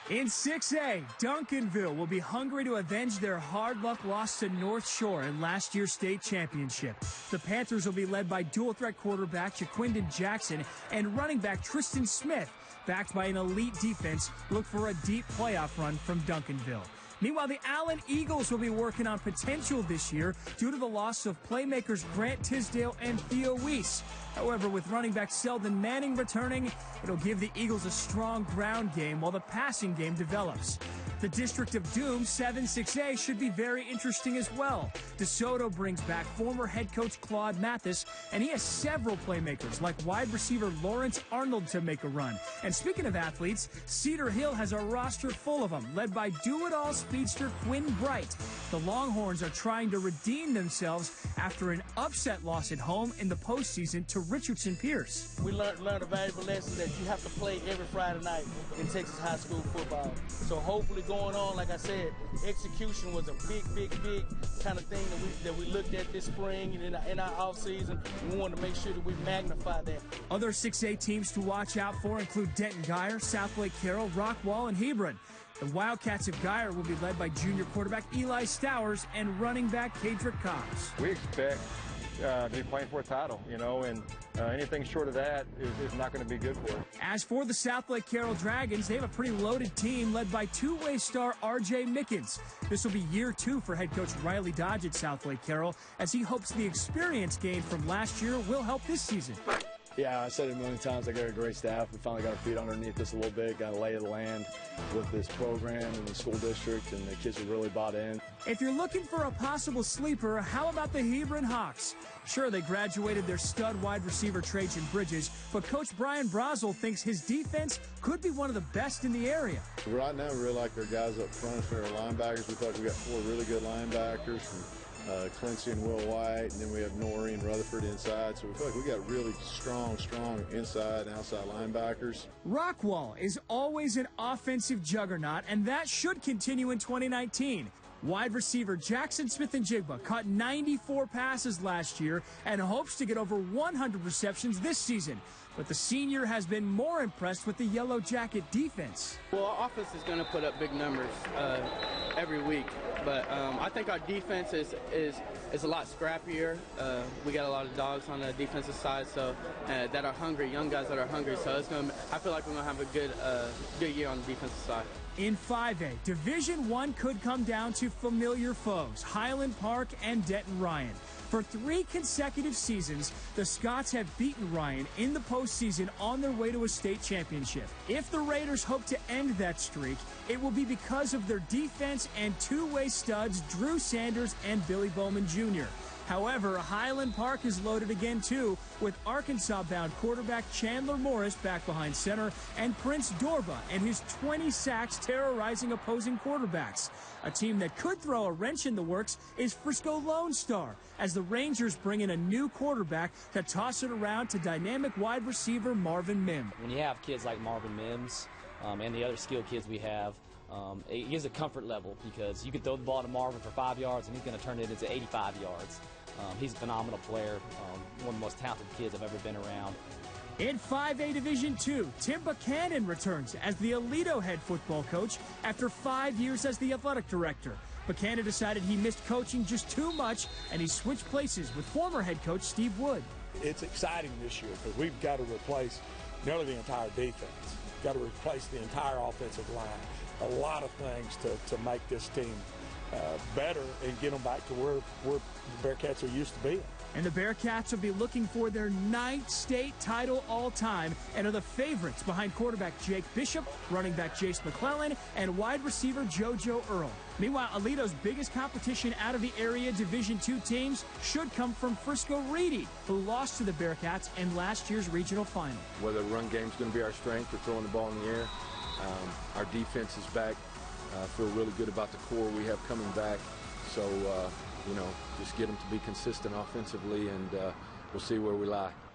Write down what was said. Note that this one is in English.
In 6A, Duncanville will be hungry to avenge their hard luck loss to North Shore in last year's state championship. The Panthers will be led by dual threat quarterback Quinden Jackson and running back Trysten Smith. Backed by an elite defense, look for a deep playoff run from Duncanville. Meanwhile, the Allen Eagles will be working on potential this year due to the loss of playmakers Grant Tisdale and Theo, Wease. However, with running back Celdon Manning returning, it'll give the Eagles a strong ground game while the passing game develops. The District of Doom 7-6A should be very interesting as well. DeSoto brings back former head coach Claude Mathis, and he has several playmakers like wide receiver Lawrence Arnold to make a run. And speaking of athletes, Cedar Hill has a roster full of them, led by do-it-all speedster Quinn Bright. The Longhorns are trying to redeem themselves after an upset loss at home in the postseason to Richardson Pearce. We learned a valuable lesson that you have to play every Friday night in Texas high school football. So hopefully going on, like I said, execution was a big kind of thing that we looked at this spring and in our offseason. We wanted to make sure that we magnify that. Other 6A teams to watch out for include Denton Guyer, Southlake Carroll, Rockwall, and Hebron. The Wildcats of Guyer will be led by junior quarterback Eli Stowers and running back Cadrick Cox. We expect to be playing for a title, and anything short of that is not going to be good for us. As for the Southlake Carroll Dragons, they have a pretty loaded team led by two-way star R.J. Mickens. This will be year 2 for head coach Riley Dodge at Southlake Carroll, as he hopes the experience gained from last year will help this season. Yeah, I said it a million times, I got a great staff. We finally got our feet underneath us a little bit, got a lay of the land with this program and the school district, and the kids are really bought in. If you're looking for a possible sleeper, how about the Hebron Hawks? Sure, they graduated their stud wide receiver Trajan Bridges, but Coach Brian Brazel thinks his defense could be one of the best in the area. Right now, we really like our guys up front for our linebackers. We thought we got 4 really good linebackers from Clancy and Will White, and then we have Nori and Rutherford inside. So we feel like we got really strong inside and outside linebackers. Rockwall is always an offensive juggernaut, and that should continue in 2019. Wide receiver Jackson Smith and Jigba caught 94 passes last year and hopes to get over 100 receptions this season. But the senior has been more impressed with the Yellow Jacket defense. Well, our offense is going to put up big numbers every week, but I think our defense is a lot scrappier. We got a lot of dogs on the defensive side, so that are hungry, young guys that are hungry. So I feel like we're going to have a good year on the defensive side. In 5A, Division I could come down to familiar foes, Highland Park and Denton Ryan. For 3 consecutive seasons, the Scots have beaten Ryan in the postseason on their way to a state championship. If the Raiders hope to end that streak, it will be because of their defense and two-way studs Drew Sanders and Billy Bowman Jr. However, Highland Park is loaded again, too, with Arkansas-bound quarterback Chandler Morris back behind center and Prince Dorba and his 20 sacks terrorizing opposing quarterbacks. A team that could throw a wrench in the works is Frisco Lone Star, as the Rangers bring in a new quarterback to toss it around to dynamic wide receiver Marvin Mims. When you have kids like Marvin Mims and the other skilled kids we have, it gives a comfort level because you can throw the ball to Marvin for 5 yards and he's going to turn it into 85 yards. He's a phenomenal player, one of the most talented kids I've ever been around. In 5A Division II, Tim Buchanan returns as the Aledo head football coach after 5 years as the athletic director. Buchanan decided he missed coaching just too much, and he switched places with former head coach Steve Wood. It's exciting this year because we've got to replace nearly the entire defense. Got to replace the entire offensive line. A lot of things to make this team better and get them back to where the Bearcats are used to being. And the Bearcats will be looking for their 9th state title all-time and are the favorites behind quarterback Jake Bishop, running back Jace McClellan, and wide receiver JoJo Earl. Meanwhile, Aledo's biggest competition out of the area Division II teams should come from Frisco Reedy, who lost to the Bearcats in last year's regional final. Whether the run game's going to be our strength or throwing the ball in the air, our defense is back. I feel really good about the core we have coming back. So, just get them to be consistent offensively, and we'll see where we lie.